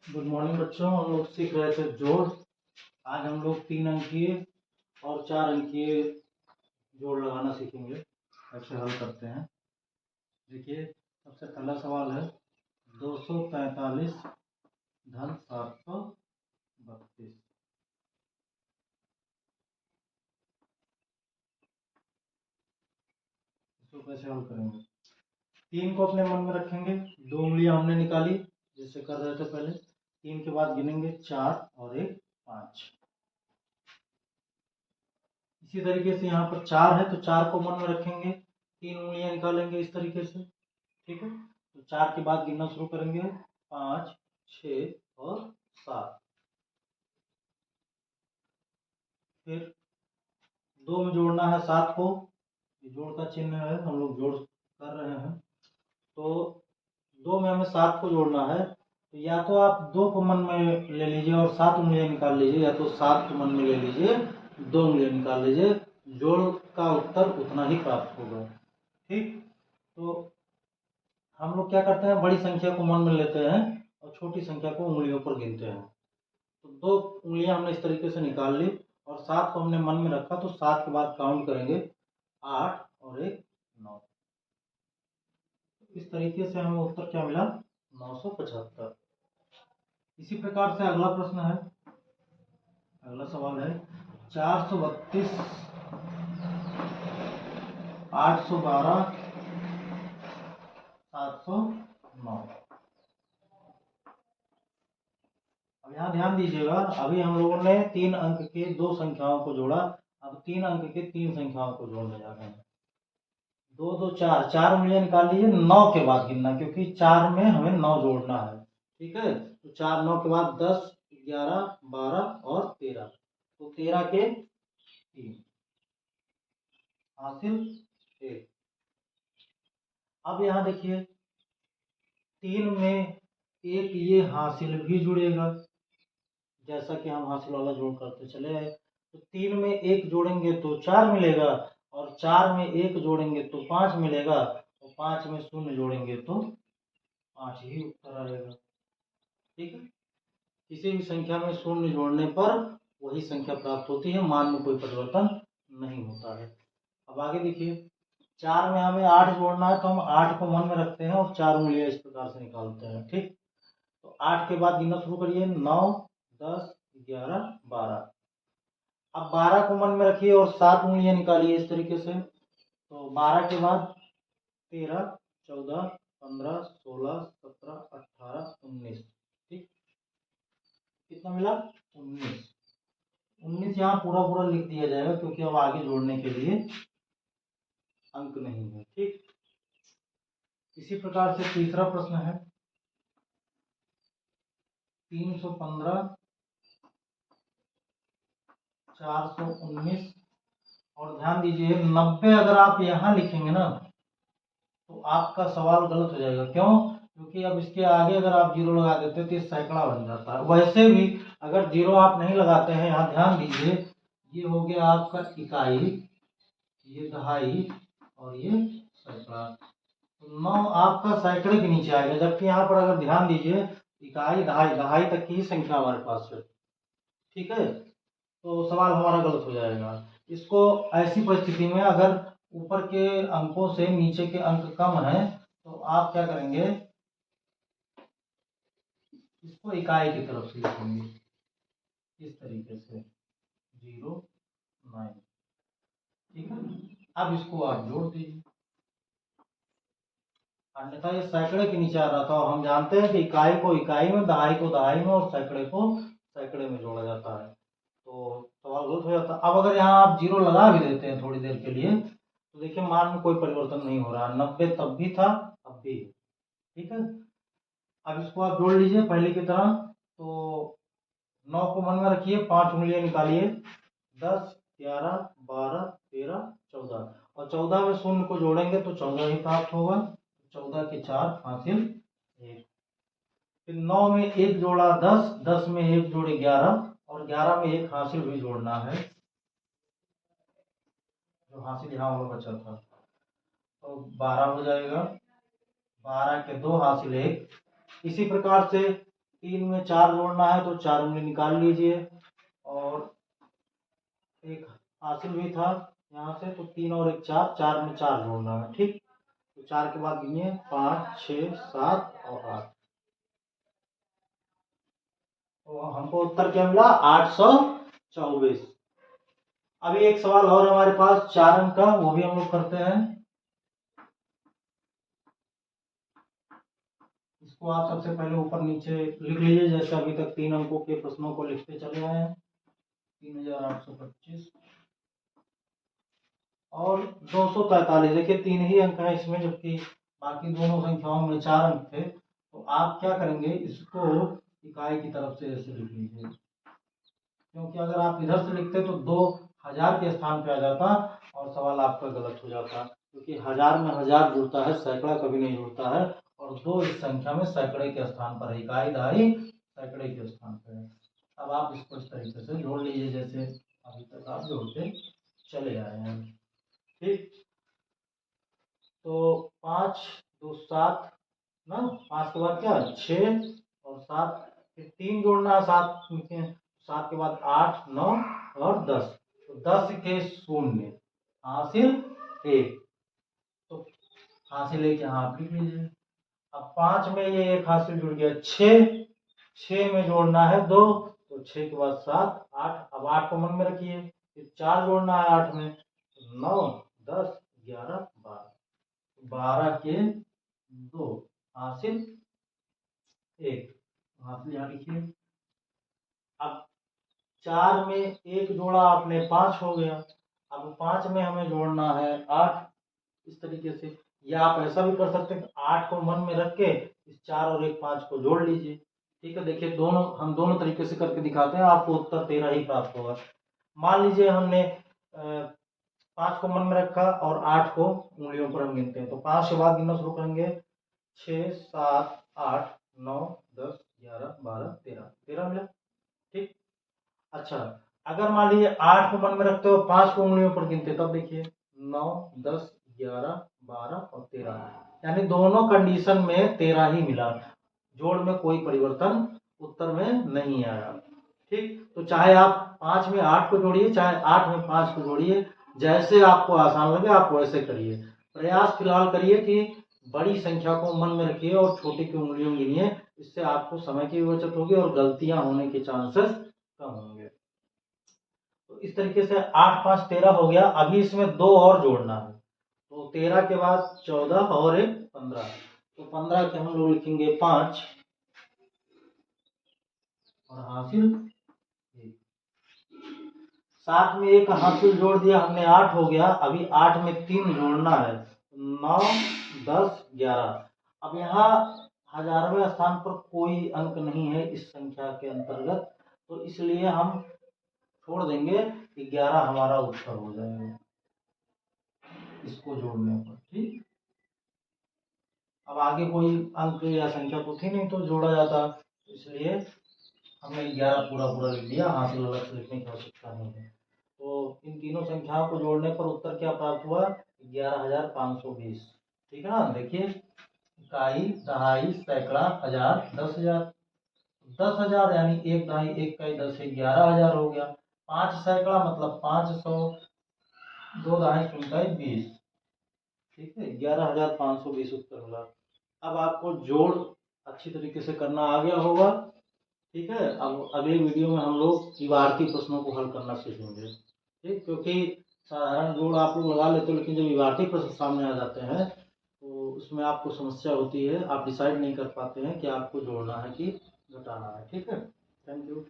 Good morning बच्चों। हम लोग सीख रहे थे जोड़। आज हम लोग 3 अंकीय और 4 अंकीय जोड़ लगाना सीखेंगे। ऐसे हल करते हैं। देखिए, सबसे पहला सवाल है 245 धन 732। इसको कैसे हल करेंगे? 3 को अपने मन में रखेंगे, 2 उंगलियां हमने निकाली जैसे कर रहे थे पहले। 3 के बाद गिनेंगे 4 और 1 5। इसी तरीके से यहाँ पर 4 है तो 4 को मन में रखेंगे, 3 उंगलियां निकालेंगे इस तरीके से। ठीक है, तो 4 के बाद गिनना शुरू करेंगे 5 6 और 7। फिर 2 में जोड़ना है 7 को, ये जोड़ का चिन्ह है, हम लोग जोड़ कर रहे हैं। तो 2 में हमें 7 को जोड़ना है, तो या तो आप 2 को मन में ले लीजिए और 7 उंगलियां निकाल लीजिए, या तो 7 को मन में ले लीजिए, 2 उंगलियां निकाल लीजिए। जोड़ का उत्तर उतना ही प्राप्त होगा। ठीक, तो हम लोग क्या करते हैं, बड़ी संख्या को मन में लेते हैं और छोटी संख्या को उंगलियों पर गिनते हैं। तो 2 उंगलियां हमने इस तरीके से निकाल ली और 7 को हमने मन में रखा, तो 7 के बाद काउंट करेंगे 8 और 1 9। इस तरीके से हमें उत्तर क्या मिला, 975। इसी प्रकार से अगला प्रश्न है, अगला सवाल है 432 812 709। अब यहाँ ध्यान दीजिएगा, अभी हम लोगों ने 3 अंक के 2 संख्याओं को जोड़ा। अब 3 अंक के 3 संख्याओं को जोड़ने जा रहे हैं। 2 2 4, 4 उंगलियां निकाल लीजिए, 9 के बाद गिनना, क्योंकि 4 में हमें 9 जोड़ना है। ठीक है, तो 4 9 के बाद 10 11 12 और 13, तो 13 के 3 हासिल 1। अब यहाँ देखिए, 3 में एक ये हासिल भी जुड़ेगा, जैसा कि हम हासिल वाला जोड़ करते चले आए। तो 3 में 1 जोड़ेंगे तो 4 मिलेगा, और 4 में 1 जोड़ेंगे तो 5 मिलेगा, और 5 में 0 जोड़ेंगे तो 5 ही उत्तर आएगा। ठीक है, किसी भी संख्या में 0 जोड़ने पर वही संख्या प्राप्त होती है, मान में कोई परिवर्तन नहीं होता है। अब आगे देखिए, 4 में हमें 8 जोड़ना है, तो हम 8 को मन में रखते हैं और 4 उंगलियां इस प्रकार से निकालते हैं। ठीक, तो 8 के बाद गिनना शुरू करिए, 9 10 11 12। अब 12 को मन में रखिए और 7 उंगलियां निकालिए इस तरीके से। तो 12 के बाद 13 14 15 16 17 18 19। ठीक, कितना मिला, 19। 19 यहाँ पूरा पूरा लिख दिया जाएगा, क्योंकि अब आगे जोड़ने के लिए अंक नहीं है। ठीक, इसी प्रकार से तीसरा प्रश्न है 315 419। और ध्यान दीजिए, 90 अगर आप यहाँ लिखेंगे ना तो आपका सवाल गलत हो जाएगा। क्यों? क्योंकि अब इसके आगे अगर आप 0 लगा देते तो ये सैकड़ा बन जाता है। वैसे भी अगर 0 आप नहीं लगाते हैं, यहाँ ध्यान दीजिए, ये हो गया आपका इकाई, ये दहाई और ये सैकड़ा। तो 9 आपका सैकड़े के नीचे आएगा, जबकि यहाँ पर अगर ध्यान दीजिए, इकाई दहाई, दहाई तक की ही संख्या हमारे पास है। ठीक है, तो सवाल हमारा गलत हो जाएगा। इसको ऐसी परिस्थिति में अगर ऊपर के अंकों से नीचे के अंक कम है, तो आप क्या करेंगे, इसको इकाई की तरफ से लिखेंगे इस तरीके से 0 9। ठीक है, अब इसको आप जोड़ दीजिए, अन्यथा ये सैकड़े के नीचे आ रहा था। और हम जानते हैं कि इकाई को इकाई में, दहाई को दहाई में और सैकड़े को सैकड़े में जोड़ा जाता है, तो सवाल गलत हो जाता। अब अगर यहाँ आप 0 लगा भी देते हैं थोड़ी देर के लिए, तो देखिए मान में कोई परिवर्तन नहीं हो रहा है, 90 तब भी था अब भी। ठीक है, अब इसको आप जोड़ लीजिए पहले की तरह। तो 9 को मन में रखिए, 5 उंगलियां निकालिए, 10 11 12 13 14, और 14 में 0 को जोड़ेंगे तो 14 ही प्राप्त होगा। 14 के 4 हासिल 1। फिर 9 में 1 जोड़ा 10, 10 में 1 जोड़े 11, और 11 में 1 हासिल भी जोड़ना है, जो हासिल यहाँ और बचा था, तो 12 हो जाएगा। 12 के 2 हासिल 1। इसी प्रकार से 3 में 4 जोड़ना है तो 4 उंगली निकाल लीजिए, और एक हासिल भी था यहाँ से, तो 3 और 1 4, 4 में 4 जोड़ना है। ठीक, तो 4 के बाद गिनिए 5 6 7 और 8, तो हमको उत्तर क्या मिला? 824। अभी एक सवाल और हमारे पास 4 अंक का, वो भी हम लोग करते हैं। इसको आप सबसे पहले ऊपर नीचे लिख लीजिए, जैसे अभी तक 3 अंकों के प्रश्नों को लिखते चले आए हैं। 3825 और 243। देखिए 3 ही अंक है इसमें, जबकि बाकी दोनों संख्याओं में 4 अंक थे। तो आप क्या करेंगे, इसको इकाई की तरफ से ऐसे लिख लीजिए, क्योंकि अगर आप इधर से लिखते तो 2000 के स्थान पे आ जाता और सवाल आपका गलत हो जाता, क्योंकि 1000 में 1000 जुड़ता है, सैकड़ा कभी नहीं जुड़ता है, और 2 इस संख्या में सैकड़े के स्थान पर है, इकाई दहाई सैकड़े के स्थान पर है। अब आप इसको इस तरीके से जोड़ लीजिए जैसे अभी तक आप जोड़ते चले आए हैं। ठीक, तो 5 2 7 ना, 5 के बाद क्या 6 और 7, फिर 3 जोड़ना है 7 में, 7 के बाद 8 9 और 10, तो 10 के शून्य हासिल 1, तो हासिल 1 यहाँ आप लिख लीजिए। अब 5 में ये 1 हासिल जुड़ गया, 6 में जोड़ना है 2, तो 6 के बाद 7 8, अब 8 को मन में रखिए, फिर 4 जोड़ना है 8 में, 9 10 11 12, 12 के 2 हासिल 1, हासिल यहाँ लिखिए। अब 4 में 1 जोड़ा आपने 5 हो गया, अब 5 में हमें जोड़ना है 8, इस तरीके से। या आप ऐसा भी कर सकते हैं, 8 को मन में रख के इस 4 और 1 5 को जोड़ लीजिए। ठीक है, देखिए हम दोनों तरीके से करके दिखाते हैं, आपको उत्तर 13 ही प्राप्त होगा। मान लीजिए हमने 5 को मन में रखा और 8 को उंगलियों पर हम गिनते हैं, तो 5 के बाद गिनना शुरू करेंगे, 6 7 8 9 10 11 12 13, 13 मिला। ठीक, अच्छा, अगर मान लीजिए 8 को मन में रखते हो, 5 को उंगलियों पर गिनते, तब देखिए 9 10 11 12 और 13, यानी दोनों कंडीशन में 13 ही मिला, जोड़ में कोई परिवर्तन उत्तर में नहीं आया। ठीक, तो चाहे आप 5 में 8 को जोड़िए, चाहे 8 में 5 को जोड़िए, जैसे आपको आसान लगे आप वैसे करिए। प्रयास फिलहाल करिए कि बड़ी संख्या को मन में रखिए और छोटी की उंगलियों गिनिए, इससे आपको समय की बचत होगी और गलतियां होने के चांसेस कम होंगे। तो इस तरीके से 8 5 13 हो गया। अभी इसमें 2 और जोड़ना है, तो 13 के बाद 14 और 1 15, तो 15 के हम लोग लिखेंगे 5 और हासिल 1, 7 में 1 हासिल जोड़ दिया हमने, 8 हो गया। अभी 8 में 3 जोड़ना है, 9 10 11। अब यहाँ 1000वें स्थान पर कोई अंक नहीं है इस संख्या के अंतर्गत, तो इसलिए हम छोड़ देंगे कि 11 हमारा उत्तर हो जाएगा इसको जोड़ने पर। ठीक, अब आगे कोई अंक या संख्या तो थी नहीं तो जोड़ा जाता, इसलिए हमने 11 पूरा पूरा लिख दिया, हासिल अलग से लिखने की आवश्यकता नहीं है। तो इन तीनों संख्याओं को जोड़ने पर उत्तर क्या प्राप्त हुआ? 11,520। ठीक है ना, देखिए इकाई दहाई सैकड़ा हजार 10,000, 10,000 यानी 1 दहाई 1 इकाई 10 है 11,000 हो गया। 5 सैकड़ा मतलब 500, 2 दहाई 20। ठीक है, 11,520 उत्तर मिला। अब आपको जोड़ अच्छी तरीके से करना आ गया होगा। ठीक है, अब अगले वीडियो में हम लोग इबारती प्रश्नों को हल करना सीखेंगे। ठीक, क्योंकि साधारण जोड़ आप लोग लगा लेते हो, लेकिन जब इबारती प्रश्न सामने आ जाते हैं तो उसमें आपको समस्या होती है, आप डिसाइड नहीं कर पाते हैं कि आपको जोड़ना है कि घटाना है। ठीक है, थैंक यू।